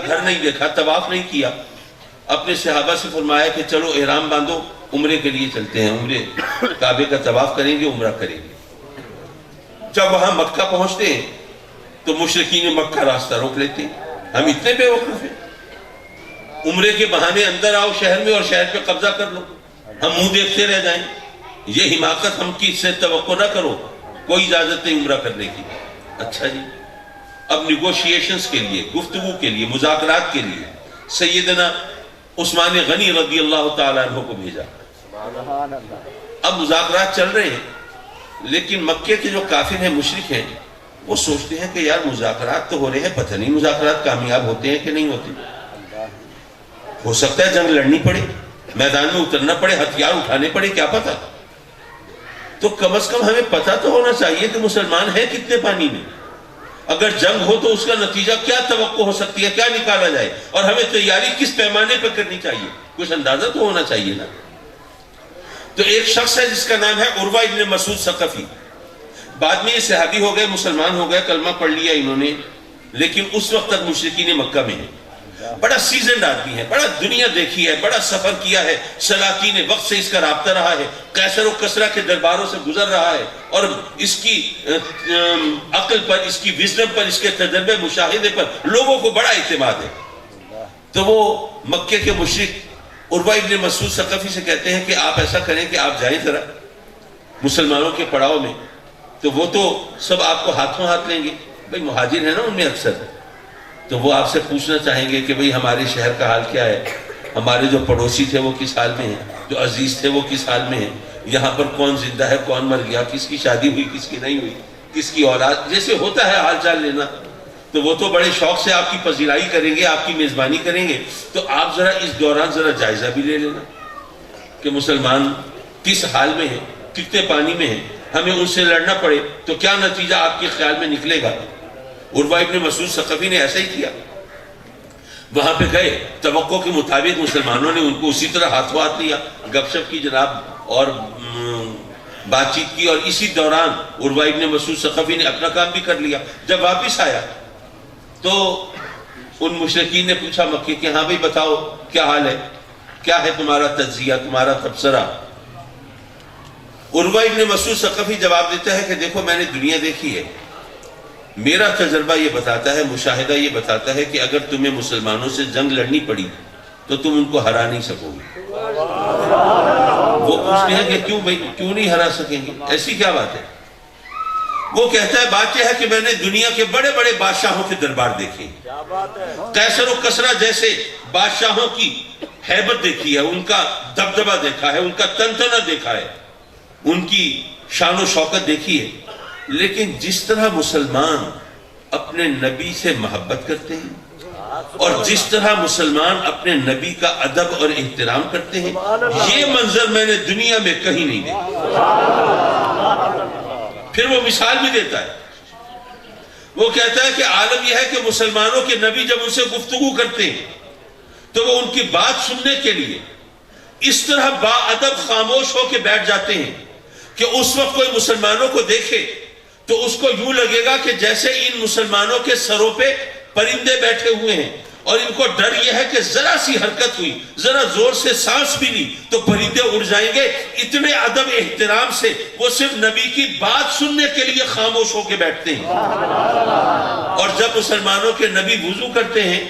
گھر نہیں دیکھا، طواف نہیں کیا، اپنے صحابہ سے فرمایا کہ چلو احرام باندھو، عمرے کے لیے چلتے ہیں، عمرے کعبے کا طواف کریں گے، عمرہ کریں گے۔ جب وہاں مکہ پہنچتے ہیں تو مشرکین مکہ راستہ روک لیتے ہیں۔ ہم اتنے بے وقوف ہیں، عمرے کے بہانے اندر آؤ شہر میں اور شہر پہ قبضہ کر لو، ہم منہ دیکھتے رہ جائیں۔ یہ حماقت ہم کی سے توقع نہ کرو، کوئی اجازت نہیں عمرہ کرنے کی۔ اچھا جی، اب نیگوشیشنز کے لیے، گفتگو کے لیے، مذاکرات کے لیے سیدنا عثمان غنی رضی اللہ تعالیٰ عنہ کو بھیجا۔ اب مذاکرات چل رہے ہیں، لیکن مکے کے جو کافر ہیں، مشرک ہیں، وہ سوچتے ہیں کہ یار مذاکرات تو ہو رہے ہیں، پتہ نہیں مذاکرات کامیاب ہوتے ہیں کہ نہیں ہوتے، ہو سکتا ہے جنگ لڑنی پڑے، میدان میں اترنا پڑے، ہتھیار اٹھانے پڑے، کیا پتہ۔ تو کم از کم ہمیں پتہ تو ہونا چاہیے کہ مسلمان ہیں کتنے پانی میں، اگر جنگ ہو تو اس کا نتیجہ کیا توقع ہو سکتی ہے، کیا نکالا جائے، اور ہمیں تیاری کس پیمانے پر کرنی چاہیے، کچھ اندازہ تو ہونا چاہیے نا۔ تو ایک شخص ہے جس کا نام ہے عروہ ابن مسعود ثقفی، بعد میں یہ صحابی ہو گئے، مسلمان ہو گئے، کلمہ پڑھ لیا انہوں نے، لیکن اس وقت تک مشرکین مکہ میں ہیں۔ بڑا سیزنڈ آدمی ہے، بڑا دنیا دیکھی ہے، بڑا سفر کیا ہے، سلاطین وقت سے اس کا رابطہ رہا ہے، قیصر و کسریٰ کے درباروں سے گزر رہا ہے، اور اس کی عقل پر، اس کی وزڈم پر، اس کے تجربے مشاہدے پر لوگوں کو بڑا اعتماد ہے۔ تو وہ مکے کے مشرک عروہ ابن مسعود ثقفی سے کہتے ہیں کہ آپ ایسا کریں کہ آپ جائیں ذرا مسلمانوں کے پڑاؤ میں، تو وہ تو سب آپ کو ہاتھوں ہاتھ لیں گے، بھئی مہاجر ہیں نا ان میں اکثر، تو وہ آپ سے پوچھنا چاہیں گے کہ بھئی ہمارے شہر کا حال کیا ہے، ہمارے جو پڑوسی تھے وہ کس حال میں ہیں، جو عزیز تھے وہ کس حال میں ہیں، یہاں پر کون زندہ ہے، کون مر گیا، کس کی شادی ہوئی، کس کی نہیں ہوئی، کس کی اولاد، جیسے ہوتا ہے حال چال لینا۔ تو وہ تو بڑے شوق سے آپ کی پذیرائی کریں گے، آپ کی میزبانی کریں گے، تو آپ ذرا اس دوران ذرا جائزہ بھی لے لینا کہ مسلمان کس حال میں ہیں، کتنے پانی میں ہیں، ہمیں ان سے لڑنا پڑے تو کیا نتیجہ آپ کے خیال میں نکلے گا۔ عروہ ابن مسعود ثقفی نے ایسا ہی کیا، وہاں پہ گئے، توقع کے مطابق مسلمانوں نے ان کو اسی طرح ہاتھوں ہاتھ لیا، گپ شپ کی جناب، اور بات چیت کی، اور اسی دوران عروہ ابن مسعود ثقفی نے اپنا کام بھی کر لیا۔ جب واپس آیا تو ان مشرکین نے پوچھا مکے کہ ہاں بھئی بتاؤ کیا حال ہے، کیا ہے تمہارا تجزیہ، تمہارا تبصرہ۔ عروہ ابن مسعود ثقفی جواب دیتا ہے کہ دیکھو میں نے دنیا دیکھی ہے، میرا تجربہ یہ بتاتا ہے، مشاہدہ یہ بتاتا ہے کہ اگر تمہیں مسلمانوں سے جنگ لڑنی پڑی تو تم ان کو ہرا نہیں سکو گے۔ وہ پوچھتے ہیں کہ کیوں بھائی، کیوں نہیں ہرا سکیں گے، ایسی کیا بات ہے؟ وہ کہتا ہے بات یہ ہے کہ میں نے دنیا کے بڑے بڑے بادشاہوں کے دربار دیکھے، قیصر و کسریٰ جیسے بادشاہوں کی ہیبت دیکھی ہے، ان کا دبدبہ دیکھا ہے، ان کا تنتنہ دیکھا ہے، ان کی شان و شوکت دیکھی ہے، لیکن جس طرح مسلمان اپنے نبی سے محبت کرتے ہیں اور جس طرح مسلمان اپنے نبی کا ادب اور احترام کرتے ہیں، یہ منظر میں نے دنیا میں کہیں نہیں دیکھا۔ پھر وہ مثال بھی دیتا ہے، وہ کہتا ہے کہ عالم یہ ہے کہ مسلمانوں کے نبی جب ان سے گفتگو کرتے ہیں تو وہ ان کی بات سننے کے لیے اس طرح با ادب خاموش ہو کے بیٹھ جاتے ہیں کہ اس وقت کوئی مسلمانوں کو دیکھے تو اس کو یوں لگے گا کہ جیسے ان مسلمانوں کے سروں پہ پرندے بیٹھے ہوئے ہیں، اور ان کو ڈر یہ ہے کہ ذرا سی حرکت ہوئی، ذرا زور سے سانس بھی لی تو پرندے اڑ جائیں گے۔ اتنے ادب احترام سے وہ صرف نبی کی بات سننے کے لیے خاموش ہو کے بیٹھتے ہیں۔ اور جب مسلمانوں کے نبی وضو کرتے ہیں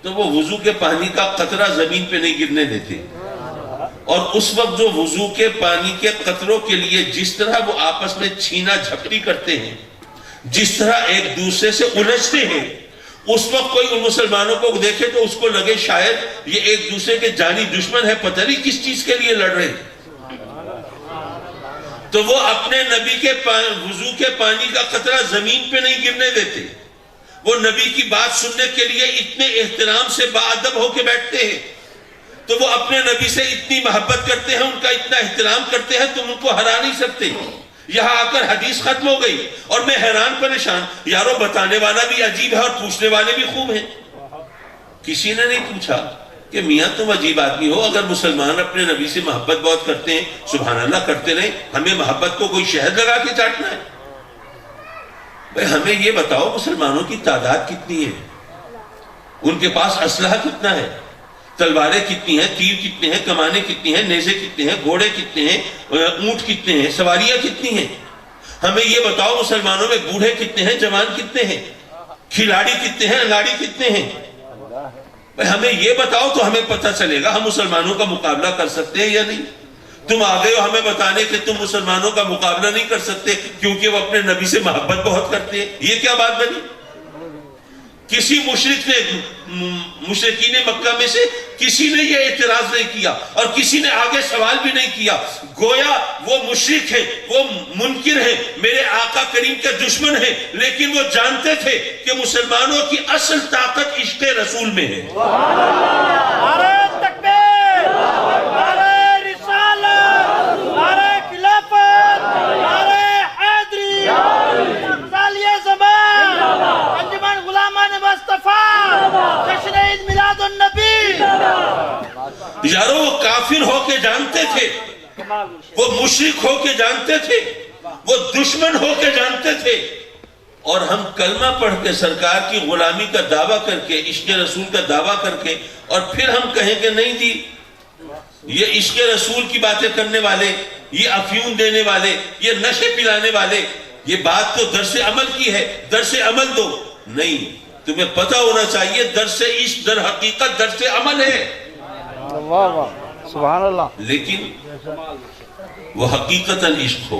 تو وہ وضو کے پانی کا قطرہ زمین پہ نہیں گرنے دیتے، اور اس وقت جو وضو کے پانی کے قطروں کے لیے جس طرح وہ آپس میں چھینا جھپٹی کرتے ہیں، جس طرح ایک دوسرے سے الجھتے ہیں، اس وقت کوئی ان مسلمانوں کو دیکھے تو اس کو لگے شاید یہ ایک دوسرے کے جانی دشمن ہے، پتہ نہیں کس چیز کے لیے لڑ رہے ہیں۔ تو وہ اپنے نبی کے وضو کے پانی کا قطرہ زمین پہ نہیں گرنے دیتے، وہ نبی کی بات سننے کے لیے اتنے احترام سے باادب ہو کے بیٹھتے ہیں، تو وہ اپنے نبی سے اتنی محبت کرتے ہیں، ان کا اتنا احترام کرتے ہیں، تم ان کو ہرا نہیں سکتے۔ یہاں آ کر حدیث ختم ہو گئی اور میں حیران پریشان، یارو بتانے والا بھی عجیب ہے اور پوچھنے والے بھی خوب ہیں۔ کسی نے نہیں پوچھا کہ میاں تم عجیب آدمی ہو، اگر مسلمان اپنے نبی سے محبت بہت کرتے ہیں، سبحان اللہ کرتے رہیں، ہمیں محبت کو کوئی شہد لگا کے چاٹنا ہے؟ بھئی ہمیں یہ بتاؤ مسلمانوں کی تعداد کتنی ہے؟ ان کے پاس اسلحہ کتنا ہے، تلواریں کتنی ہیں، تیر کتنے ہیں، کمانیں کتنی ہیں، نیزے کتنے ہیں، گھوڑے کتنے ہیں، اونٹ کتنے ہیں، سواریاں کتنی ہیں؟ ہمیں یہ بتاؤ مسلمانوں میں بوڑھے کتنے ہیں، جوان کتنے ہیں، کھلاڑی کتنے ہیں، اناڑی کتنے ہیں؟ ہمیں یہ بتاؤ تو ہمیں پتہ چلے گا ہم مسلمانوں کا مقابلہ کر سکتے ہیں یا نہیں۔ تم آ گئے ہو ہمیں بتانے کہ تم مسلمانوں کا مقابلہ نہیں کر سکتے کیونکہ وہ اپنے نبی سے محبت بہت کرتے ہیں۔ یہ کیا بات بنی؟ کسی مشرک نے، مشرکین مکہ میں سے کسی نے یہ اعتراض نہیں کیا اور کسی نے آگے سوال بھی نہیں کیا، گویا وہ مشرک ہے، وہ منکر ہے، میرے آقا کریم کے دشمن ہے، لیکن وہ جانتے تھے کہ مسلمانوں کی اصل طاقت عشق رسول میں ہے۔ نعرہ تکبیر، نعرہ رسالت، نعرہ خلافت، نعرہ حیدری، غزالیہ زمان، انجمن غلامان مصطفیٰ، جشن عید میلاد النبی۔ یارو وہ کافر ہو کے جانتے تھے، وہ مشرک ہو کے جانتے تھے، وہ دشمن ہو کے جانتے تھے، اور ہم کلمہ پڑھ کے سرکار کی غلامی کا دعویٰ کر کے، عشق رسول کا دعویٰ کر کے، اور پھر ہم کہیں کہ نہیں جی یہ عشق رسول کی باتیں کرنے والے، یہ افیون دینے والے، یہ نشے پلانے والے، یہ بات تو درس عمل کی ہے، درس عمل دو۔ نہیں، تمہیں پتہ ہونا چاہیے درس عشق در حقیقت درس عمل ہے، سبحان اللہ، لیکن وہ حقیقتاً عشق ہو،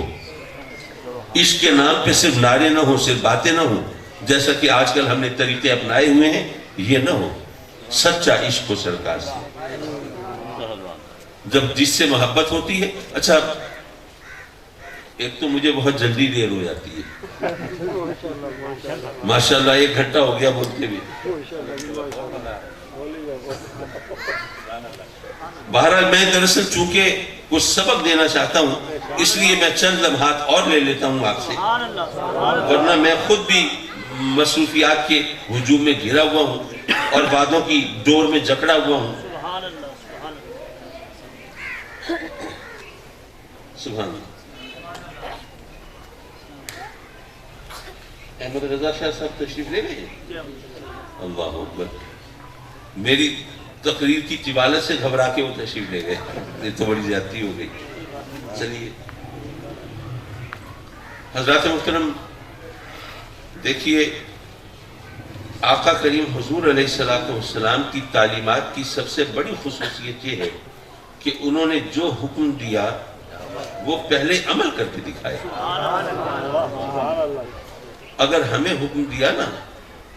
عشق کے نام پہ صرف نعرے نہ ہوں، صرف باتیں نہ ہوں جیسا کہ آج کل ہم نے طریقے اپنائے ہوئے ہیں، یہ نہ ہو، سچا عشق ہو سرکار سے، جب جس سے محبت ہوتی ہے۔ اچھا، ایک تو مجھے بہت جلدی دیر ہو جاتی ہے، ماشاءاللہ 1 گھنٹہ ہو گیا بولتے بھی۔ بہرحال میں دراصل چونکہ کچھ سبق دینا چاہتا ہوں اس لیے میں چند لمحات اور لے لیتا ہوں آپ سے، ورنہ میں خود بھی مصروفیات کے ہجوم میں گھرا ہوا ہوں اور باتوں کی ڈور میں جکڑا ہوا ہوں۔ سبحان اللہ۔ احمد رضا شاہ صاحب تشریف لے گئے؟ اللہ اکبر، میری تقریر کی طوالت سے گھبرا کے وہ تشریف لے گئے، یہ تو بڑی زیادتی ہو گئی۔ چلیے حضرات محترم، دیکھیے آقا کریم حضور علیہ السلام کی تعلیمات کی سب سے بڑی خصوصیت یہ ہے کہ انہوں نے جو حکم دیا وہ پہلے عمل کر کے دکھایا۔ اگر ہمیں حکم دیا نا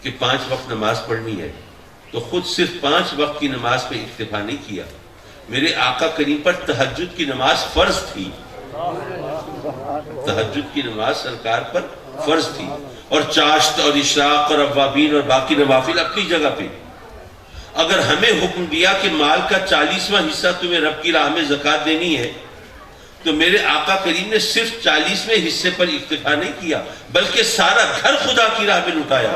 کہ 5 وقت نماز پڑھنی ہے تو خود صرف 5 وقت کی نماز پہ اکتفا نہیں کیا، میرے آقا کریم پر تہجد کی نماز فرض تھی، تہجد کی نماز سرکار پر فرض تھی، اور چاشت اور اشراق اور اوابین اور باقی نوافل اپنی جگہ پہ۔ اگر ہمیں حکم دیا کہ مال کا 40واں حصہ تمہیں رب کی راہ میں زکوٰۃ دینی ہے تو میرے آقا کریم نے صرف 40ویں حصے پر اکتفا نہیں کیا بلکہ سارا گھر خدا کی راہ میں لٹایا۔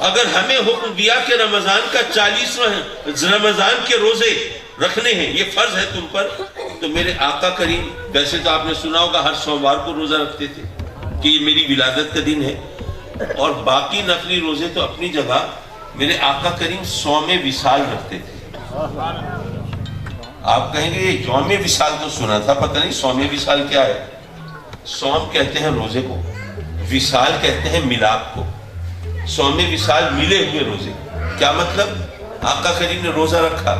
اگر ہمیں حکم دیا کہ رمضان کا 40واں رمضان کے روزے رکھنے ہیں، یہ فرض ہے تم پر، تو میرے آقا کریم، ویسے تو آپ نے سنا ہوگا ہر سوموار کو روزہ رکھتے تھے کہ یہ میری ولادت کا دن ہے، اور باقی نفلی روزے تو اپنی جگہ میرے آقا کریم صوم وصال رکھتے تھے۔ آپ کہیں گے یہ یوم وصال تو سنا تھا، پتہ نہیں صوم وصال کیا ہے۔ صوم کہتے ہیں روزے کو، وصال کہتے ہیں ملاپ کو۔ صوم وصال ملے ہوئے روزے، کیا مطلب؟ آقا کریم نے روزہ رکھا،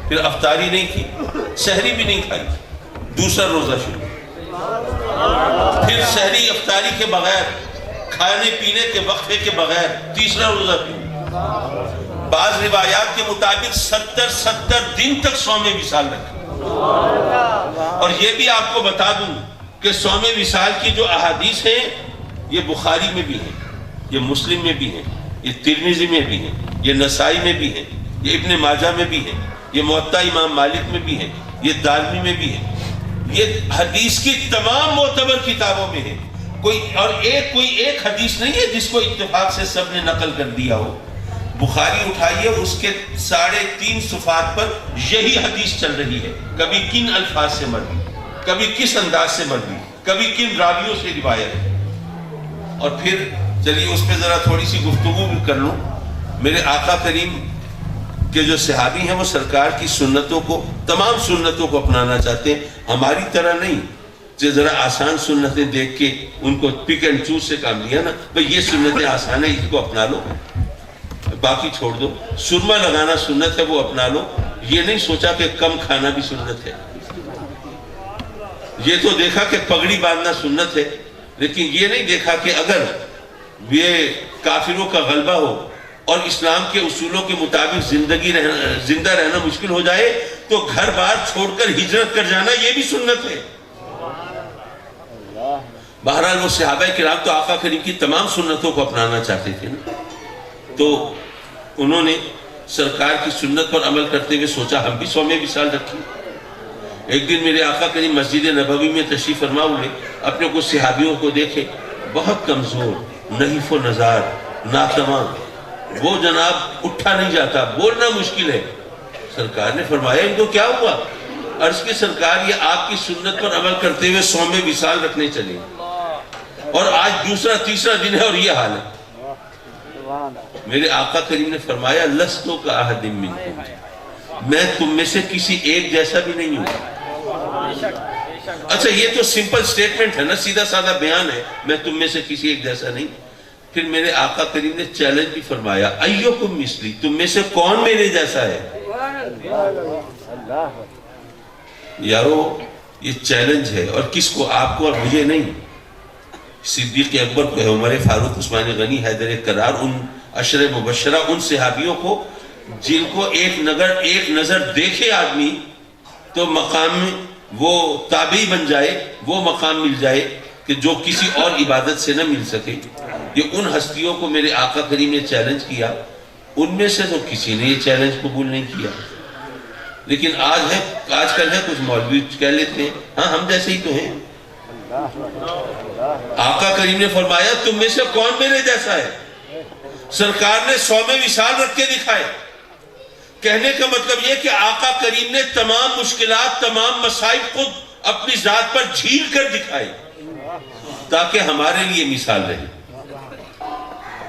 پھر افطاری نہیں کی، سحری بھی نہیں کھائی، دوسرا روزہ شروع، پھر سحری افطاری کے بغیر، کھانے پینے کے وقفے کے بغیر تیسرا روزہ شروع۔ بعض روایات کے مطابق 70 دن تک صوم وصال رکھا۔ اور یہ بھی آپ کو بتا دوں کہ صوم وصال کی جو احادیث ہیں یہ بخاری میں بھی ہیں، یہ مسلم میں بھی ہیں، یہ ترمذی میں بھی ہیں، یہ نسائی میں بھی ہیں، یہ ابن ماجہ میں بھی ہیں، یہ موطا امام مالک میں بھی ہیں، یہ دارمی میں بھی ہیں، یہ حدیث کی تمام معتبر کتابوں میں ہیں۔ کوئی ایک حدیث نہیں ہے جس کو اتفاق سے سب نے نقل کر دیا ہو۔ بخاری اٹھائیے، اس کے 3.5 صفحات پر یہی حدیث چل رہی ہے، کبھی کن الفاظ سے مروی، کبھی کس انداز سے مروی، کبھی کن راویوں سے روایت ہے۔ اور پھر چلیے اس پہ ذرا تھوڑی سی گفتگو بھی کر لوں میرے آقا کریم کے جو صحابی ہیں وہ سرکار کی سنتوں کو، تمام سنتوں کو اپنانا چاہتے ہیں، ہماری طرح نہیں کہ ذرا آسان سنتیں دیکھ کے ان کو پک اینڈ چوز سے کام لیا نا، بھئی یہ سنتیں آسان ہیں اس کو اپنا لو، باقی چھوڑ دو۔ سرما لگانا سنت ہے وہ اپنا لو، یہ نہیں سوچا کہ کم کھانا بھی سنت ہے۔ یہ تو دیکھا کہ پگڑی باندھنا سنت ہے، لیکن یہ نہیں دیکھا کہ اگر یہ کافروں کا غلبہ ہو اور اسلام کے اصولوں کے مطابق زندہ رہنا مشکل ہو جائے تو گھر بار چھوڑ کر ہجرت کر جانا یہ بھی سنت ہے۔ بہرحال وہ صحابہ کرام تو آقا کریم کی تمام سنتوں کو اپنانا چاہتے تھے نا، تو انہوں نے سرکار کی سنت پر عمل کرتے ہوئے سوچا ہم بھی 100 وصال رکھیں۔ ایک دن میرے آقا کریم مسجد نبوی میں تشریف فرما ہوئے، اپنے کچھ صحابیوں کو دیکھے بہت کمزور، نحیف و نزار، ناتواں، وہ جناب اٹھا نہیں جاتا، بولنا مشکل ہے۔ سرکار نے فرمایا ان کو کیا ہوا؟ عرض کی سرکار یہ آپ کی سنت پر عمل کرتے ہوئے 100 وصال رکھنے چلے اور آج دوسرا تیسرا دن ہے اور یہ حال ہے۔ میرے آقا کریم نے فرمایا لستو کا احد منکم، میں تم میں سے کسی ایک جیسا بھی نہیں ہوں۔ اچھا یہ تو سمپل سٹیٹمنٹ ہے نا، سیدھا سادہ بیان ہے، میں تم میں سے کسی ایک جیسا نہیں۔ پھر میرے آقا کریم نے چیلنج بھی فرمایا ایوکم مثلی، تم میں سے کون میرے جیسا ہے؟ یارو یہ چیلنج ہے، اور کس کو؟ آپ کو اور مجھے نہیں، صدیق اکبر کو ہے، عمر فاروق، عثمان غنی، حیدر کرار، ان عشر مبشرہ، ان صحابیوں کو جن کو ایک نظر دیکھے آدمی تو مقام میں وہ تابعی بن جائے، وہ مقام مل جائے کہ جو کسی اور عبادت سے نہ مل سکے۔ یہ ان ہستیوں کو میرے آقا کریم نے چیلنج کیا، ان میں سے تو کسی نے یہ چیلنج قبول نہیں کیا۔ لیکن آج کل ہے کچھ مولوی کہہ لیتے ہیں ہاں ہم جیسے ہی تو ہیں۔ آقا کریم نے فرمایا تم میں سے کون میرے جیسا ہے؟ سرکار نے 100 وصال رکھ کے دکھائے۔ کہنے کا مطلب یہ کہ آقا کریم نے تمام مشکلات، تمام مصائب خود اپنی ذات پر جھیل کر دکھائے تاکہ ہمارے لیے مثال رہے۔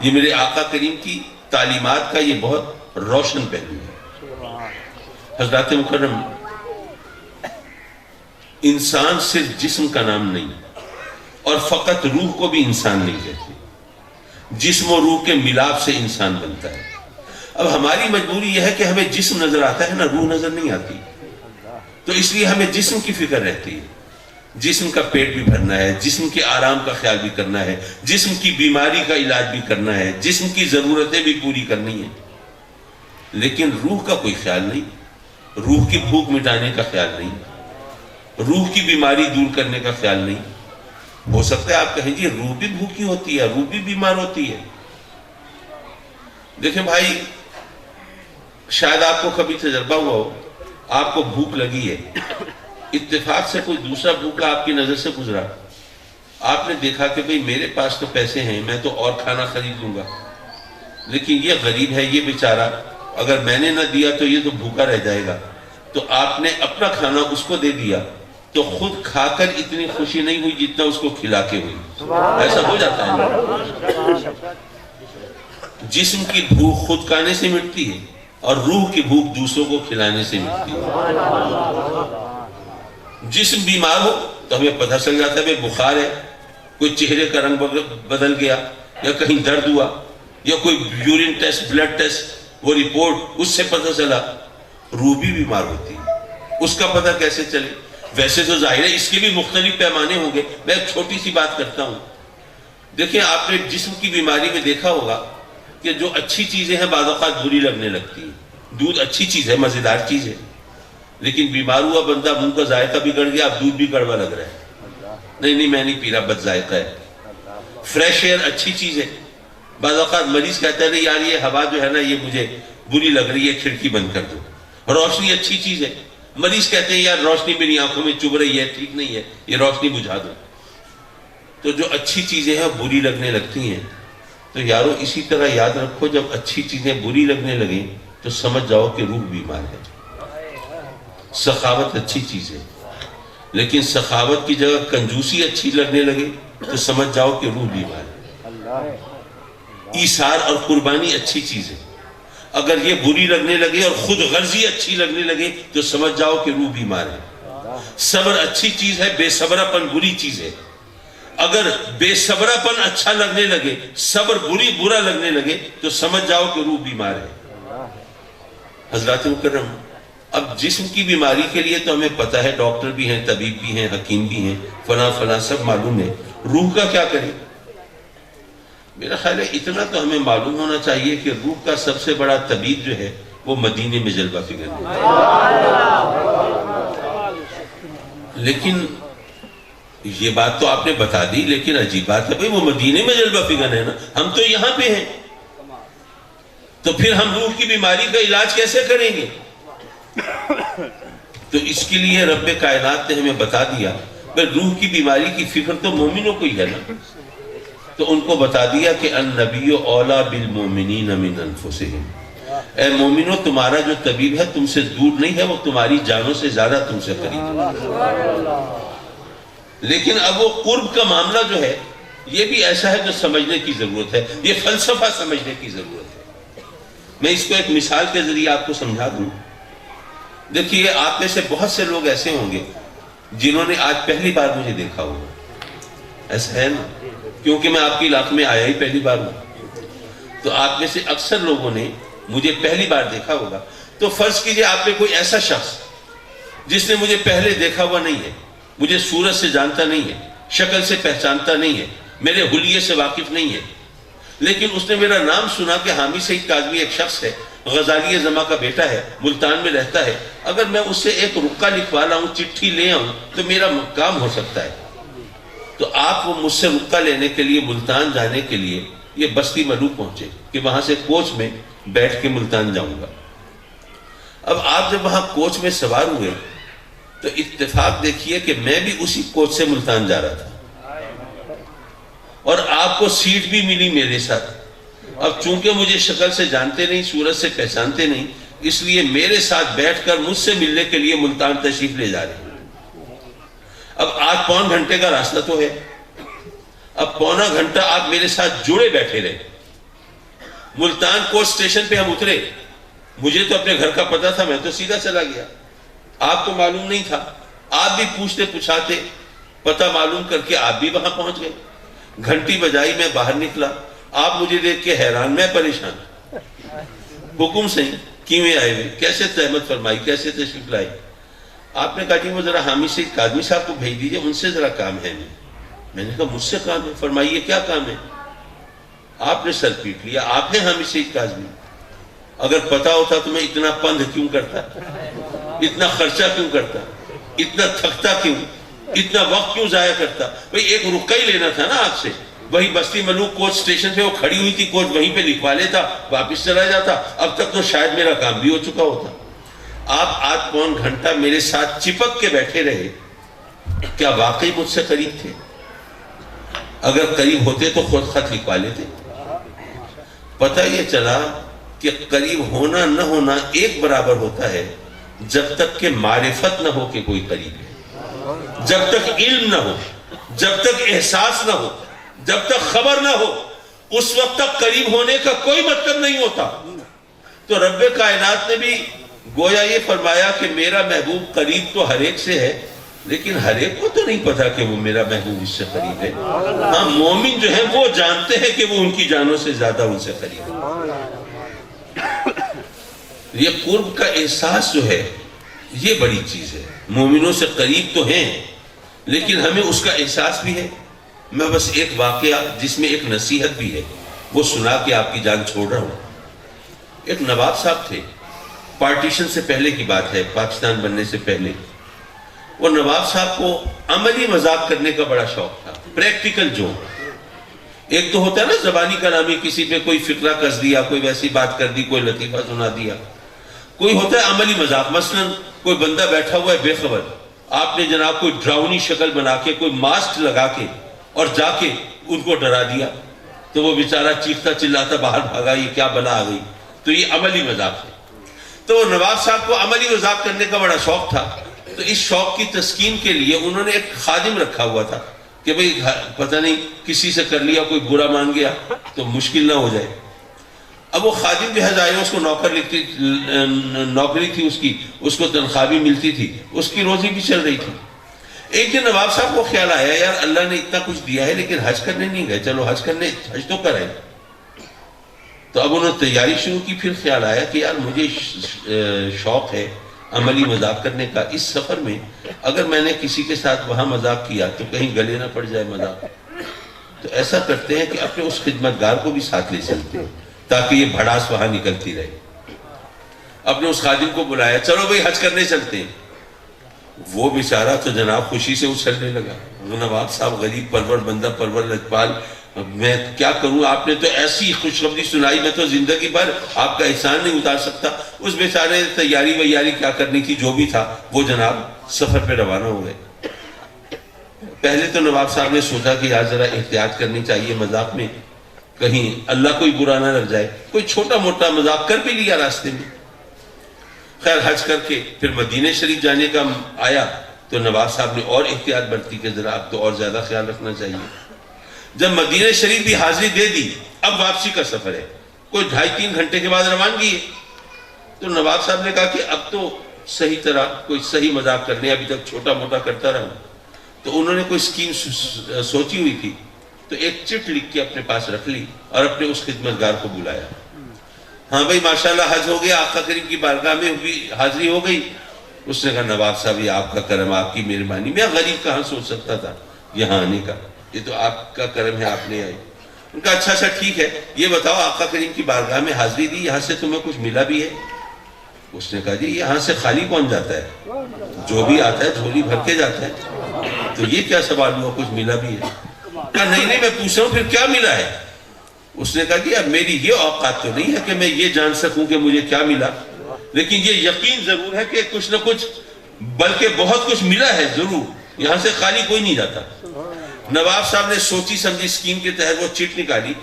یہ میرے آقا کریم کی تعلیمات کا یہ بہت روشن پہلو ہے۔ حضرات مکرم، انسان صرف جسم کا نام نہیں اور فقط روح کو بھی انسان نہیں کہتے، جسم و روح کے ملاپ سے انسان بنتا ہے۔ اب ہماری مجبوری یہ ہے کہ ہمیں جسم نظر آتا ہے نا، روح نظر نہیں آتی، تو اس لیے ہمیں جسم کی فکر رہتی ہے، جسم کا پیٹ بھی بھرنا ہے، جسم کے آرام کا خیال بھی کرنا ہے، جسم کی بیماری کا علاج بھی کرنا ہے، جسم کی ضرورتیں بھی پوری کرنی ہیں، لیکن روح کا کوئی خیال نہیں، روح کی بھوک مٹانے کا خیال نہیں، روح کی بیماری دور کرنے کا خیال نہیں۔ ہو سکتا ہے آپ کہیں جی روح بھی بھوکی ہوتی ہے، روح بھی بیمار ہوتی ہے۔ دیکھیں بھائی، شاید آپ کو کبھی تجربہ ہوا ہو، آپ کو بھوک لگی ہے، اتفاق سے کوئی دوسرا بھوکا آپ کی نظر سے گزرا، آپ نے دیکھا کہ بھئی میرے پاس تو پیسے ہیں، میں تو اور کھانا خرید لوں گا، لیکن یہ غریب ہے، یہ بیچارہ اگر میں نے نہ دیا تو یہ تو بھوکا رہ جائے گا، تو آپ نے اپنا کھانا اس کو دے دیا، تو خود کھا کر اتنی خوشی نہیں ہوئی جتنا اس کو کھلا کے ہوئی۔ ایسا ہو جاتا ہے، جسم کی بھوک خود کھانے سے مٹتی ہے اور روح کی بھوک دوسروں کو کھلانے سے مٹتی ہے۔ جسم بیمار ہو تو ہمیں پتہ چل جاتا ہے بخار ہے، کوئی چہرے کا رنگ بدل گیا، یا کہیں درد ہوا، یا کوئی یورین ٹیسٹ، بلڈ ٹیسٹ، وہ رپورٹ اس سے پتہ چلا۔ روح بھی بیمار ہوتی ہے، اس کا پتہ کیسے چلے؟ ویسے تو ظاہر ہے اس کے بھی مختلف پیمانے ہوں گے، میں ایک چھوٹی سی بات کرتا ہوں۔ دیکھیں آپ نے جسم کی بیماری میں دیکھا ہوگا کہ جو اچھی چیزیں ہیں بعض اوقات بری لگنے لگتی ہیں۔ دودھ اچھی چیز ہے، مزیدار چیز ہے، لیکن بیمار ہوا بندہ منہ کا ذائقہ بگڑ گیا، اب دودھ بھی کڑوا لگ رہا ہے، نہیں میں نہیں پی رہا، بد ذائقہ ہے۔ فریش ایئر اچھی چیز ہے، بعض اوقات مریض کہتا ہے یار یہ ہوا جو ہے نا یہ مجھے بری لگ رہی ہے، کھڑکی بند کر دو۔ روشنی اچھی چیز ہے، مریض کہتے ہیں یار روشنی میری آنکھوں میں چبھ رہی ہے، ٹھیک نہیں ہے، یہ روشنی بجھا دو۔ تو جو اچھی چیزیں ہیں بری لگنے لگتی ہیں، تو یارو اسی طرح یاد رکھو جب اچھی چیزیں بری لگنے لگیں تو سمجھ جاؤ کہ روح بیمار ہے۔ سخاوت اچھی چیز ہے، لیکن سخاوت کی جگہ کنجوسی اچھی لگنے لگے تو سمجھ جاؤ کہ روح بیمار ہے۔ ایثار اور قربانی اچھی چیز ہے، اگر یہ بری لگنے لگے اور خود غرضی اچھی لگنے لگے تو سمجھ جاؤ کہ روح بیمار ہے۔ صبر اچھی چیز ہے، بے صبراپن بری چیز ہے۔ اگر بے صبراپن اچھا لگنے لگے، صبر برا لگنے لگے تو سمجھ جاؤ کہ روح بیمار ہے۔ حضرات مکرم، اب جسم کی بیماری کے لیے تو ہمیں پتہ ہے، ڈاکٹر بھی ہیں، طبیب بھی ہیں، حکیم بھی ہیں، فلاں سب معلوم ہے۔ روح کا کیا کریں؟ میرا خیال ہے اتنا تو ہمیں معلوم ہونا چاہیے کہ روح کا سب سے بڑا طبیب جو ہے وہ مدینے میں جلوہ فگر ہے۔ لیکن یہ بات تو آپ نے بتا دی، لیکن عجیب بات ہے بھئی وہ مدینے میں جلوہ فگر ہے نا، ہم تو یہاں پہ ہیں، تو پھر ہم روح کی بیماری کا علاج کیسے کریں گے؟ تو اس کے لیے رب کائنات نے ہمیں بتا دیا کہ روح کی بیماری کی فکر تو مومنوں کو ہی ہے نا، تو ان کو بتا دیا کہ النبی اولا بالمومنین من انفسہم، اے مومنوں تمہارا جو طبیب ہے تم سے دور نہیں ہے، وہ تمہاری جانوں سے زیادہ تم سے قریب ہے۔ لیکن اب وہ قرب کا معاملہ جو ہے یہ بھی ایسا ہے جو سمجھنے کی ضرورت ہے، یہ فلسفہ سمجھنے کی ضرورت ہے۔ میں اس کو ایک مثال کے ذریعے آپ کو سمجھا دوں۔ دیکھیے آپ میں سے بہت سے لوگ ایسے ہوں گے جنہوں نے آج پہلی بار مجھے دیکھا ہوگا، ایسا ہے نا، کیونکہ میں آپ کے علاقے میں آیا ہی پہلی بار ہوں، تو آپ میں سے اکثر لوگوں نے مجھے پہلی بار دیکھا ہوگا۔ تو فرض کیجئے آپ میں کوئی ایسا شخص جس نے مجھے پہلے دیکھا ہوا نہیں ہے، مجھے صورت سے جانتا نہیں ہے، شکل سے پہچانتا نہیں ہے، میرے حلیے سے واقف نہیں ہے، لیکن اس نے میرا نام سنا کہ حامی سعید کاظمی ایک شخص ہے، غزالی زماں کا بیٹا ہے، ملتان میں رہتا ہے، اگر میں اس سے ایک رقعہ لکھوا لاؤں، چٹھی لے آؤں تو میرا کام ہو سکتا ہے۔ تو آپ وہ مجھ سے رقعہ لینے کے لیے ملتان جانے کے لیے یہ بستی ملوک پہنچے کہ وہاں سے کوچ میں بیٹھ کے ملتان جاؤں گا۔ اب آپ جب وہاں کوچ میں سوار ہوئے تو اتفاق دیکھیے کہ میں بھی اسی کوچ سے ملتان جا رہا تھا اور آپ کو سیٹ بھی ملی میرے ساتھ۔ اب چونکہ مجھے شکل سے جانتے نہیں، صورت سے پہچانتے نہیں، اس لیے میرے ساتھ بیٹھ کر مجھ سے ملنے کے لیے ملتان تشریف لے جا رہے ہیں۔ اب 8 گھنٹے کا راستہ تو ہے، اب 1.25 گھنٹہ آپ میرے ساتھ جڑے بیٹھے رہے۔ ملتان کوچ سٹیشن پہ ہم اترے، مجھے تو اپنے گھر کا پتہ تھا، میں تو سیدھا چلا گیا، آپ کو معلوم نہیں تھا، آپ بھی پوچھتے پچھاتے پتہ معلوم کر کے آپ بھی وہاں پہنچ گئے۔ گھنٹی بجائی، میں باہر نکلا، آپ مجھے دیکھ کے حیران، میں پریشان، حکم سے کیوں آئے ہوئے، کیسے تحمت فرمائی، کیسے تشریف لائی؟ آپ نے کہا کہ وہ ذرا حامی سعید کاظمی صاحب کو بھیج دیجئے، ان سے ذرا کام ہے۔ میں نے کہا مجھ سے کام ہے؟ فرمائیے کیا کام ہے؟ آپ نے سر پیٹ لیا، آپ ہیں حامی سعید کاظمی، اگر پتا ہوتا تو میں اتنا پند کیوں کرتا، اتنا خرچہ کیوں کرتا، اتنا تھکتا کیوں، اتنا وقت کیوں ضائع کرتا؟ بھئی ایک رقعہ ہی لینا تھا نا آپ سے، وہی بستی ملوک کوچ سٹیشن پہ وہ کھڑی ہوئی تھی، کوچ وہیں پہ لکھوا لیتا، واپس چلا جاتا، اب تک تو شاید میرا کام بھی ہو چکا ہوتا۔ آپ 8 گھنٹہ میرے ساتھ چپک کے بیٹھے رہے، کیا واقعی مجھ سے قریب تھے؟ اگر قریب ہوتے تو خود خط لکھوا لیتے۔ پتہ یہ چلا کہ قریب ہونا نہ ہونا ایک برابر ہوتا ہے جب تک کہ معرفت نہ ہو کہ کوئی قریب ہے، جب تک علم نہ ہو، جب تک احساس نہ ہو، جب تک خبر نہ ہو، اس وقت تک قریب ہونے کا کوئی مطلب نہیں ہوتا۔ تو رب کائنات نے بھی گویا یہ فرمایا کہ میرا محبوب قریب تو ہر ایک سے ہے، لیکن ہر ایک کو تو نہیں پتا کہ وہ میرا محبوب اس سے قریب ہے۔ ہاں مومن جو ہیں وہ جانتے ہیں کہ وہ ان کی جانوں سے زیادہ ان سے قریب ہے۔ یہ قرب کا احساس جو ہے یہ بڑی چیز ہے، مومنوں سے قریب تو ہیں لیکن ہمیں اس کا احساس بھی ہے۔ میں بس ایک واقعہ جس میں ایک نصیحت بھی ہے وہ سنا کے آپ کی جان چھوڑ رہا ہوں۔ ایک نواب صاحب تھے، پارٹیشن سے پہلے کی بات ہے، پاکستان بننے سے پہلے۔ وہ نواب صاحب کو عملی مذاق کرنے کا بڑا شوق تھا، پریکٹیکل جو ایک تو ہوتا ہے نا زبانی کلامی، کسی پہ کوئی فقرہ کس دیا، کوئی ویسی بات کر دی، کوئی لطیفہ سنا دیا، کوئی ہوتا ہے عملی مذاق۔ مثلا کوئی بندہ بیٹھا ہوا ہے بے خبر، آپ نے جناب کوئی ڈراؤنی شکل بنا کے، کوئی ماسک لگا کے اور جا کے ان کو ڈرا دیا تو وہ بیچارہ چیختا چلاتا باہر بھاگا، یہ کیا بلا آ گئی، تو یہ عملی مذاق ہے۔ تو نواب صاحب کو عملی مذاق کرنے کا بڑا شوق تھا، تو اس شوق کی تسکین کے لیے انہوں نے ایک خادم رکھا ہوا تھا کہ بھئی پتہ نہیں کسی سے کر لیا، کوئی برا مان گیا تو مشکل نہ ہو جائے۔ اب وہ خادم جو ہے ظاہر اس کو نوکری تھی اس کو تنخواہ بھی ملتی تھی، اس کی روزی بھی چل رہی تھی۔ ایک دن نواب صاحب کو خیال آیا یار اللہ نے اتنا کچھ دیا ہے لیکن حج کرنے نہیں گئے، چلو حج تو کریں۔ تو اب انہوں نے تیاری شروع کی، پھر خیال آیا کہ یار مجھے شوق ہے عملی مذاق کرنے کا، اس سفر میں اگر میں نے کسی کے ساتھ وہاں مذاق کیا تو کہیں گلے نہ پڑ جائے مذاق، تو ایسا کرتے ہیں کہ اپنے اس خدمتگار کو بھی ساتھ لے چلتے ہیں تاکہ یہ بھڑاس وہاں نکلتی رہے۔ اپنے اس خادم کو بلایا، چلو بھئی حج کرنے چلتے ہیں۔ وہ بیچارہ تو جناب خوشی سے اچھلنے لگا، نواب صاحب غریب پرور بندہ پرور لجپال، میں کیا کروں، آپ نے تو ایسی خوشخبری سنائی، میں تو زندگی بھر آپ کا احسان نہیں اتار سکتا۔ اس بیچارے تیاری ویاری کیا کرنی تھی، جو بھی تھا وہ جناب سفر پہ روانہ ہو گئے۔ پہلے تو نواب صاحب نے سوچا کہ یار ذرا احتیاط کرنی چاہیے مذاق میں، کہیں اللہ کوئی برا نہ لگ جائے، کوئی چھوٹا موٹا مذاق کر بھی لیا راستے میں۔ خیر حج کر کے پھر مدینہ شریف جانے کا آیا تو نواب صاحب نے اور احتیاط برتی کہ ذرا اب تو اور زیادہ خیال رکھنا چاہیے۔ جب مدینہ شریف بھی حاضری دے دی، اب واپسی کا سفر ہے، کوئی 2.5-3 گھنٹے کے بعد روانگی ہے۔ تو نواب صاحب نے کہا کہ اب تو صحیح طرح کوئی صحیح مذاق کرنے، ابھی تک چھوٹا موٹا کرتا رہا۔ تو انہوں نے کوئی سکیم سوچی ہوئی تھی، تو ایک چٹ لکھ کے اپنے پاس رکھ لی اور اپنے اس خدمتگار کو بلایا۔ ہاں بھائی ماشاءاللہ حج ہو گیا، آقا کریم کی بارگاہ میں بھی حاضری ہو گئی۔ اس نے کہا نواب صاحب یہ آپ کا کرم، آپ کی مہربانی، میں غریب کہاں سوچ سکتا تھا یہاں آنے کا، یہ تو آپ کا کرم ہے، آپ نے آئے۔ ان کا اچھا ٹھیک ہے، یہ بتاؤ آقا کریم کی بارگاہ میں حاضری دی، یہاں سے تمہیں کچھ ملا بھی ہے؟ اس نے کہا جی یہاں سے خالی کون جاتا ہے، جو بھی آتا ہے جھولی بھر کے جاتا ہے، تو یہ کیا سوال ہوا کچھ ملا بھی ہے؟ کہا نہیں میں پوچھ رہا ہوں پھر کیا ملا ہے؟ اس نے کہا کہ اب میری یہ اوقات تو نہیں ہے کہ میں یہ جان سکوں کہ مجھے کیا ملا، لیکن یہ یقین ضرور ہے کہ کچھ نہ کچھ بلکہ بہت کچھ ملا ہے ضرور، یہاں سے خالی کوئی نہیں جاتا۔ نواب صاحب نے سوچی سمجھی اسکیم کے تحت وہ چٹ نکالی،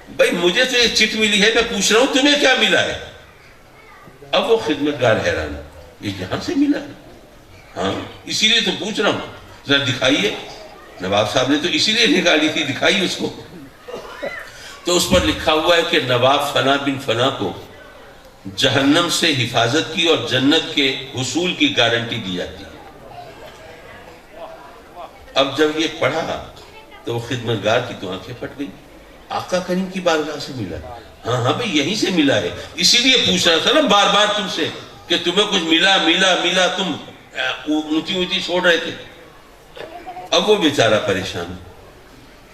بھائی مجھے تو یہ چٹ ملی ہے، میں پوچھ رہا ہوں تمہیں کیا ملا ہے؟ اب وہ خدمتگار حیران، یہ یہاں سے ملا ہے؟ ہاں اسی لیے تو پوچھ رہا ہوں، ذرا دکھائیے۔ نواب صاحب نے تو اسی لیے نکالی تھی، دکھائی اس کو۔ تو اس پر لکھا ہوا ہے کہ نواب فلاں بن فلاں کو جہنم سے حفاظت کی اور جنت کے حصول کی گارنٹی دی جاتی ہے۔ اب جب یہ پڑھا تو وہ خدمتگار کی تو آنکھیں پھٹ گئی، آقا کریم کی بارگاہ سے ملا؟ ہاں بھئی یہیں سے ملا ہے، اسی لیے پوچھ رہا تھا نا بار بار تم سے کہ تمہیں کچھ ملا، تم اونچی چھوڑ رہے تھے۔ اب وہ بیچارہ پریشان،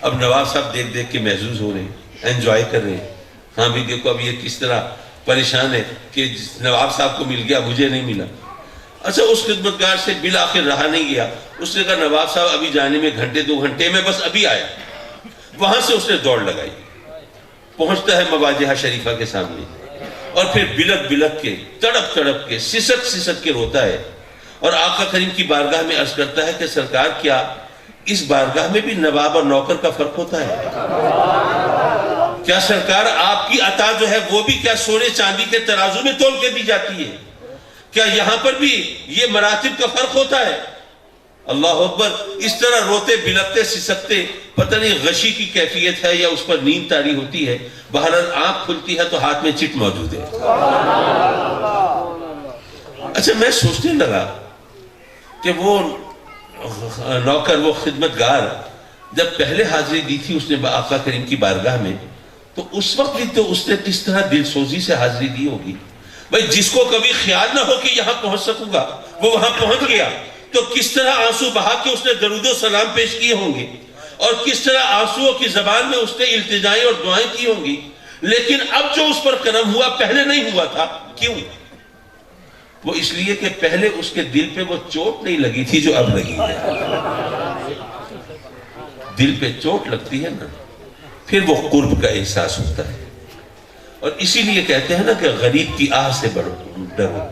اب نواب صاحب دیکھ کے محظوظ ہو رہے ہیں، انجوائے کر رہے ہیں۔ ہاں بھی دیکھو اب یہ کس طرح پریشان ہے کہ نواب صاحب کو مل گیا مجھے نہیں ملا۔ اچھا اس خدمتگار سے بالآخر رہا نہیں گیا، اس نے کہا نواب صاحب ابھی جانے میں 1-2 گھنٹے میں بس ابھی آیا۔ وہاں سے اس نے دوڑ لگائی، پہنچتا ہے مواجہہ شریفہ کے سامنے اور پھر بلک کے تڑپ کے سسک کے روتا ہے اور آقا کریم کی بارگاہ میں عرض کرتا ہے کہ سرکار کیا اس بارگاہ میں بھی نواب اور نوکر کا فرق ہوتا ہے؟ کیا سرکار آپ کی عطا جو ہے وہ بھی کیا سونے چاندی کے ترازو میں تول کے دی جاتی ہے؟ کیا یہاں پر بھی یہ مراتب کا فرق ہوتا ہے؟ اللہ اکبر، اس طرح روتے بلکتے سسکتے، پتہ نہیں غشی کی کیفیت ہے یا اس پر نیند طاری ہوتی ہے، بہرحال آنکھ کھلتی ہے تو ہاتھ میں چٹ موجود ہے۔ اچھا میں سوچنے لگا کہ وہ نوکر، وہ خدمتگار جب پہلے حاضری دی تھی اس نے آقا کریم کی بارگاہ میں، تو اس وقت بھی تو اس نے کس طرح دل سوزی سے حاضری دی ہوگی۔ بھئی جس کو کبھی خیال نہ ہو کہ یہاں پہنچ سکوں گا وہ وہاں پہنچ گیا، تو کس طرح آنسو بہا کے اس نے درود و سلام پیش کیے ہوں گے، اور کس طرح آنسوؤں کی زبان میں اس نے التجائیں اور دعائیں کی ہوں گی۔ لیکن اب جو اس پر کرم ہوا پہلے نہیں ہوا تھا، کیوں؟ وہ اس لیے کہ پہلے اس کے دل پہ وہ چوٹ نہیں لگی تھی جو اب لگی ہے۔ دل پہ چوٹ لگتی ہے نا پھر وہ قرب کا احساس ہوتا ہے، اور اسی لیے کہتے ہیں نا کہ غریب کی آہ سے ڈرو،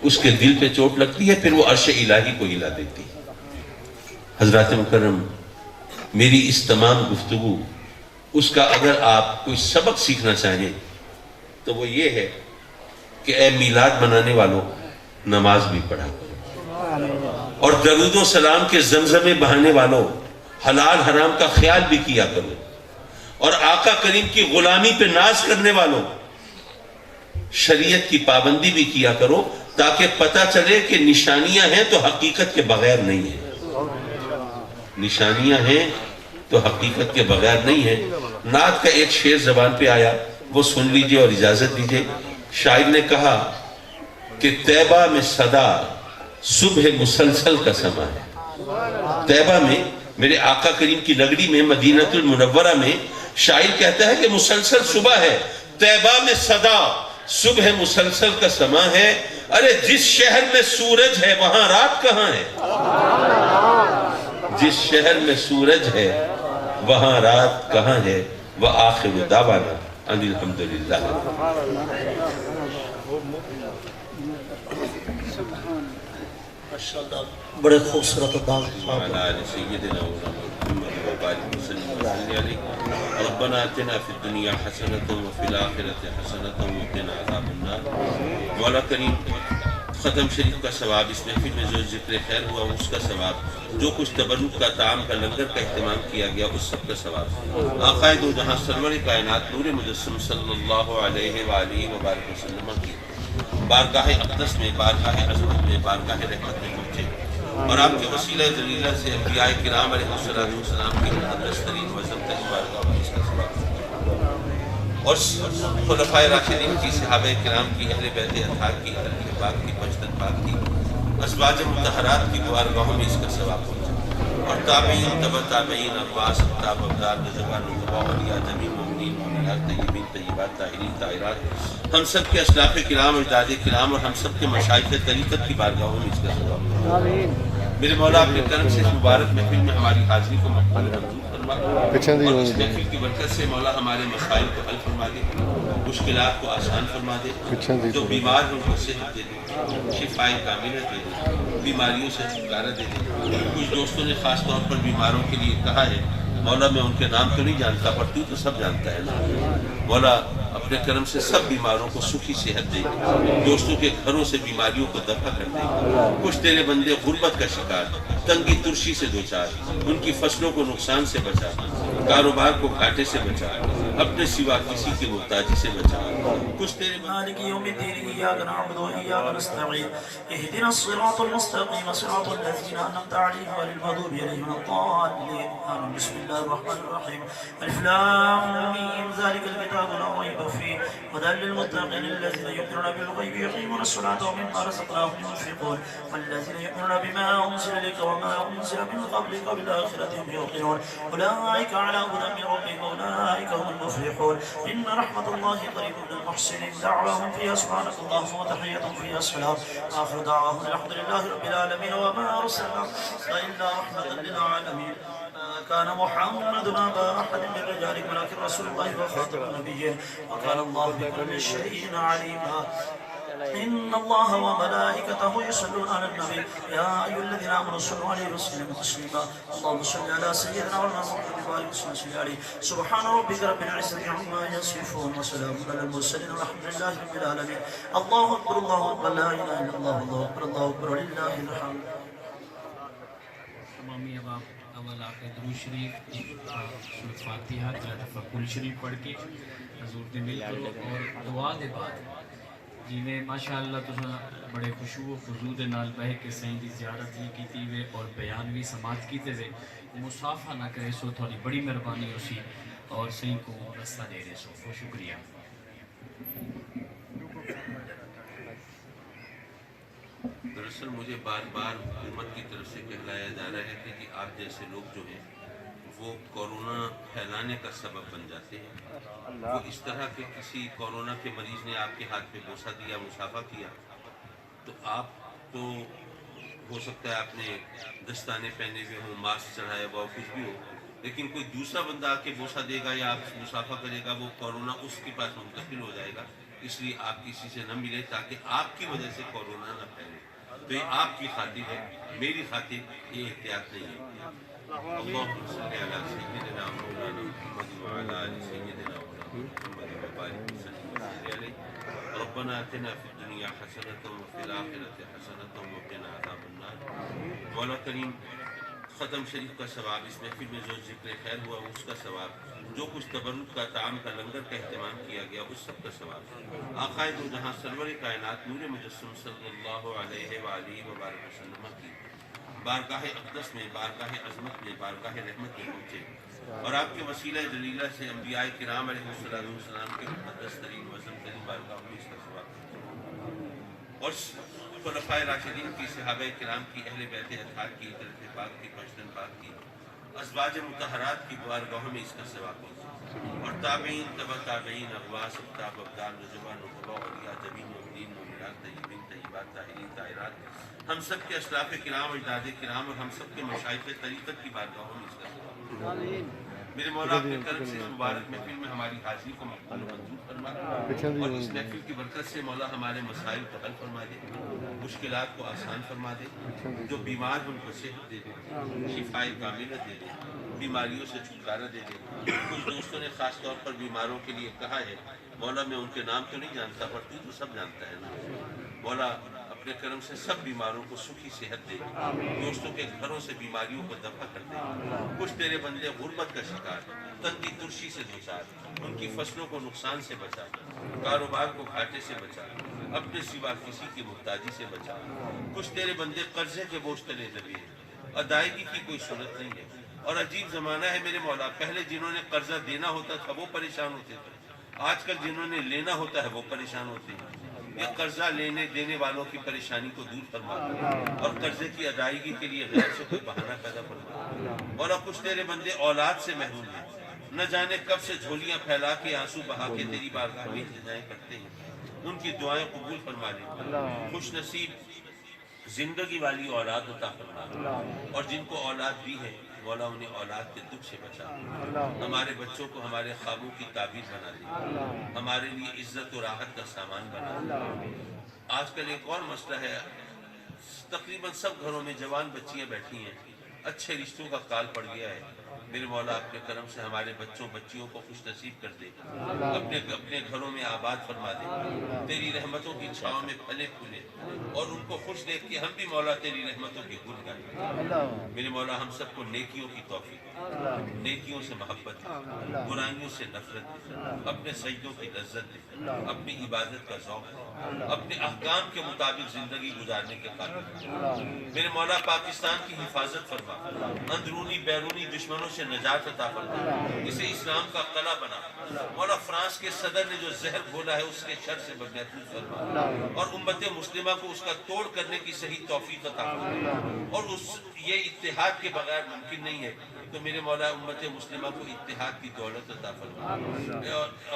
اس کے دل پہ چوٹ لگتی ہے پھر وہ عرش الہی کو ہلا دیتی ہے۔ حضرات مکرم، میری اس تمام گفتگو اس کا اگر آپ کوئی سبق سیکھنا چاہیں تو وہ یہ ہے کہ اے میلاد منانے والوں، نماز بھی پڑھا کرو، اور درود و سلام کے زمزمے بہانے والوں، حلال حرام کا خیال بھی کیا کرو، اور آقا کریم کی غلامی پہ ناز کرنے والوں، شریعت کی پابندی بھی کیا کرو تاکہ پتہ چلے کہ نشانیاں ہیں تو حقیقت کے بغیر نہیں ہیں، نشانیاں ہیں تو حقیقت کے بغیر نہیں ہیں۔ نعت کا ایک شعر زبان پہ آیا، وہ سن لیجئے اور اجازت دیجئے۔ شاعر نے کہا کہ طیبہ میں صدا صبح مسلسل کا سما ہے۔ طیبہ میں، میرے آقا کریم کی نگری میں، مدینہ المنورہ میں، شاعر کہتا ہے کہ مسلسل صبح ہے، طیبہ میں صدا صبح مسلسل کا سما ہے۔ ارے جس شہر میں سورج ہے وہاں رات کہاں ہے؟ جس شہر میں سورج ہے وہاں رات کہاں ہے؟ وآخر دعوانا ان الحمدللہ۔ بڑے خوبصورت انداز وعلى آل سيدنا محمد وبارك وسلم وصلي عليه ربنا آتنا في الدنيا حسنة وفي الآخرة حسنة وقنا عذاب النار۔ مولا کریم ختم شریف کا ثواب، اس محفل میں جو ذکر خیر ہوا اس کا ثواب، جو کچھ تبرک کا طعام کا لنگر کا اہتمام کیا گیا اس سب کا ثواب، آقا دو جہاں سرور کائنات نور مجسم صلی اللہ علیہ وآلہ وبارک وسلم کی بارگاہ اقدس میں، بارگاہ عظمت میں، بارگاہ رحمت میں پہنچے، اور آپ کے وسیلہ جلیلہ سے انبیاء کرام علیہ السلام کی مقدس ترین وزن ترین بارگاہ میں اس کا ثواب، اور خلفائے راشدین کی، صحابہ کرام کی، اہل بیت اطہار کی، اہل پاک کی، پشتن پاک کی، ازواج مطہرات کی بارگاہوں میں اس کا ثواب پہنچا، اور تابعین، تبع تابعین، عباس، اقتاب، ابدال، رضوان، نقبہ، اولیاء، جمیع مومنین، مومنات، طیبین، طیبات، طاہرین، طاہرات، ہم سب کے اسلاف کرام، اجداد کرام، اور ہم سب کے مشائخ طریقت کی بارگاہوں میں اس کا ثواب پہنچا۔ میرے مولا اپنے کرم سے اس مبارک محفل میں ہماری حاضری کو مقبول منظور فرما، اور اس محفل کی برکت سے مولا ہمارے مسائل کو حل فرما دے، مشکلات کو آسان فرما دے، جو بیمار ہیں ان کو صحت دے دے، شفائے کاملہ دے دے، بیماریوں سے چھٹکارا دے دے۔ کچھ دوستوں نے خاص طور پر بیماروں کے لیے کہا ہے، مولا میں ان کے نام تو نہیں جانتا پر تو سب جانتا ہے نا، مولا اپنے کرم سے سب بیماروں کو سکھی صحت دے، دوستوں کے گھروں سے بیماریوں کو دفع کر دے۔ کچھ تیرے بندے غربت کا شکار، تنگی ترشی سے دوچار، ان کی فصلوں کو نقصان سے بچا، کاروبار کو گھاٹے سے بچا، اپنے سوا کسی کی محتاجی سے بچا۔ کچھ تیرے مالك يوم الدين إياك نعبد وإياك نستعين اهدنا الصراط المستقيم صراط الذين أنعمت عليهم غير المغضوب عليهم ولا الضالين آمين بسم الله الرحمن الرحيم ألف لام ميم ذلك الكتاب لا ريب فيه هدى للمتقين الذين يؤمنون بالغيب يقيمون الصلاة ومما رزقناهم ينفقون والذين يؤمنون بما أنزل إليك وما أنزل من قبلك وبالآخرة هم يوقنون أولئك على هدى من ربهم وأولئك هم المفلحون إن رحمة الله قريب من المحسنين دعواهم فيها سبحانك اللهم وتحيتهم فيها السلام آخر دعواهم الحمد لله رب العالمين وما أرسلناك إلا رحمة للعالمين كان محمد أبا أحد من رجالكم ولكن رسول الله وخاتم النبيين وكان الله بكل شيء عليما إن الله وملائكته يصلون على النبي يا أيها الذين آمنوا صلوا عليه وسلموا تسليما اللهم صل على سيدنا محمد وآله وصحبه عليه سبحان ربك رب العزة عما يصفون وسلام على المرسلين والحمد لله رب العالمين الله أكبر الله أكبر لا إله إلا الله الله أكبر الله أكبر ولله الحمد تمامی اول آپ درود شریف سورۃ فاتحہ تیرا دفعہ کل شریف پڑھ کے حضور دے مل کرو اور دعا دے بعد جیویں ماشاءاللہ تساں بڑے خشوع و خضوع دے نال بہ کے سائیں دی زیارت بھی کیتی وے اور بیان بھی سماعت کیتے وے مصافحہ نہ کرے سو تھوڑی بڑی مہربانی ہو سی اور سائیں کو رستہ دے رہے سو بہت شکریہ۔ دراصل مجھے بار بار حکومت کی طرف سے کہلایا جا رہا ہے کہ جی آپ جیسے لوگ جو ہیں وہ کورونا پھیلانے کا سبب بن جاتے ہیں۔ وہ اس طرح کے کسی کورونا کے مریض نے آپ کے ہاتھ پہ بوسہ دیا، مصافحہ کیا، تو آپ تو ہو سکتا ہے آپ نے دستانے پہنے ہوئے ہوں، ماسک چڑھایا ہوا ہو، کچھ بھی ہو، لیکن کوئی دوسرا بندہ آ کے بوسہ دے گا یا آپ مصافحہ کرے گا، وہ کورونا اس کے پاس منتقل ہو جائے گا۔ اس لیے آپ کسی سے نہ ملے تاکہ آپ کی وجہ سے کورونا نہ پھیلے۔ تو یہ آپ کی خاطر ہے، میری خاطر یہ احتیاط نہیں ہے۔ اللہم صلی علی سیدنا مولانا محمد وعلی آل سیدنا محمد وبارک وسلم علیہ ربنا آتنا فی الدنیا حسنۃ وفی الآخرۃ حسنۃ وقنا عذاب النار۔ مولا کریم ختم شریف کا ثواب، اس محفل میں جو ذکر خیر ہوا اس کا ثواب، جو کچھ تبرک کا طعام کا لنگر کا اہتمام کیا گیا اس سب کا ثواب آقائے دو جہاں سرور کائنات نور مجسم صلی اللہ علیہ وآلہ وبارک وسلم کی بارگاہ اقدس میں، بارگاہ عظمت میں، بارگاہ رحمت میں پہنچے اور آپ کے وسیلہ جلیلہ سے انبیاء کرام علیہ السلام کے مقدس ترین وزن ترین بارگاہ میں اس کا ثواب اور خلفائے راشدین کی، صحابہ کرام کی، اہل بیت اطہار کی، طرف پاک کی، پشتن پاک کی، ازواج مطہرات کی بارگاہوں میں اس کا ثواب پہنچے اور تابعین، تبع تابعین، اغواس، اقتاب، ابدال، رجبان، نقباء، اولیاء، جبین، مؤمنین، مومنات، طیبین، طیبات، طاہرین، طاہرات، ہم سب کے اسلاف کرام، اجداد کرام اور ہم سب کے مشائخ طریقت کی بارگاہوں میں اس کا ثواب میرے مولا اپنے کرم سے اس مبارک محفل میں ہماری حاضری کو مقبول و منظور فرما اور اس محفل کی برکت سے مولا ہمارے مسائل کو حل فرما دے، مشکلات کو آسان فرما دے، جو بیمار ہیں ان کو صحت دے دے، شفائے کاملہ دے دے، بیماریوں سے چھٹکارا دے دے۔ کچھ دوستوں نے خاص طور پر بیماروں کے لیے کہا ہے، مولا میں ان کے نام تو نہیں جانتا پر تو سب جانتا ہے نا، مولا اپنے کرم سے سب بیماروں کو سکھی صحت دے، دوستوں کے گھروں سے بیماریوں کو دفع کر دے۔ کچھ تیرے بندے غربت کا شکار، تنگی ترشی سے دوچار، ان کی فصلوں کو نقصان سے بچا، کاروبار کو گھاٹے سے بچا، اپنے سوا کسی کی محتاجی سے بچا۔ کچھ تیرے بندے قرضے کے بوجھ تلے دبے ہیں، ادائیگی کی کوئی صورت نہیں ہے اور عجیب زمانہ ہے میرے مولا، پہلے جنہوں نے قرضہ دینا ہوتا تھا وہ پریشان ہوتے تھے، آج کل جنہوں نے لینا ہوتا ہے وہ پریشان ہوتے ہیں۔ یہ قرضہ لینے دینے والوں کی پریشانی کو دور فرما اور قرضے کی ادائیگی کے لیے غیر سے کوئی بہانہ پیدا فرما۔ اور اب کچھ تیرے بندے اولاد سے محروم ہیں، نہ جانے کب سے جھولیاں پھیلا کے آنسو بہا کے تیری بارگاہ میں التجائیں کرتے ہیں، ان کی دعائیں قبول فرما لے۔ خوش نصیب زندگی والی اولاد عطا فرما اور جن کو اولاد دی ہے مولا انہیں اولاد کے دکھ سے بچا، ہمارے بچوں کو ہمارے خوابوں کی تعبیر بنا دے، ہمارے لیے عزت و راحت کا سامان بنا دے۔ آج کل ایک اور مسئلہ ہے، تقریباً سب گھروں میں جوان بچیاں بیٹھی ہیں، اچھے رشتوں کا کال پڑ گیا ہے، میرے مولا اپنے کرم سے ہمارے بچوں بچیوں کو خوش نصیب کر دے، اپنے گھروں میں آباد فرما دے، تیری رحمتوں کی چھاؤں میں پھلے پھولے اور ان کو خوش دیکھ کے ہم بھی مولا تیری رحمتوں کی گل گائیں۔ میرے مولا ہم سب کو نیکیوں کی توفیق، نیکیوں سے محبت دے، برائیوں سے نفرت دے، اپنے سجدوں کی لذت دے، اپنی عبادت کا ذوق دے، اپنے احکام کے مطابق زندگی گزارنے کے قابل دے۔ میرے مولا پاکستان کی حفاظت فرما، اندرونی بیرونی دشمنوں سے نجات عطا فرما، اسے اسلام کا قلعہ بنا۔ مولا فرانس کے صدر نے جو زہر گھولا ہے اس کے شر سے محفوظ فرما اور امت مسلمہ کو اس کا توڑ کرنے کی صحیح توفیق عطا فرما اور یہ اتحاد کے بغیر ممکن نہیں ہے، تو میرے مولا امت مسلمہ کو اتحاد کی دولت عطا فرما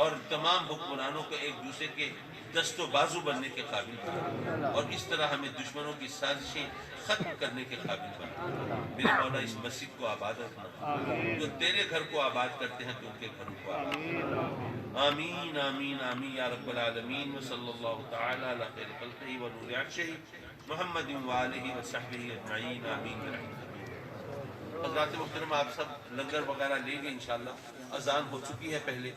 اور تمام حکمرانوں کو ایک دوسرے کے دست و بازو بننے کے قابل بنا اور اس طرح ہمیں دشمنوں کی سازشیں ختم کرنے کے قابل بنا۔ میرے مولا اس مسجد کو آباد رکھنا، جو تیرے گھر کو آباد کرتے ہیں تو ان کے گھروں کو آباد رکھنا۔ آمین آمین آمین یا رب العالمین وصلی اللہ تعالی علی خیر خلقہ و نور عرشہ محمد وآلہ وصحبہ اجمعین آمین برحمتہ۔ حضرات محترم آپ سب لنگر وغیرہ لیں گے انشاءاللہ، اذان ہو چکی ہے پہلے۔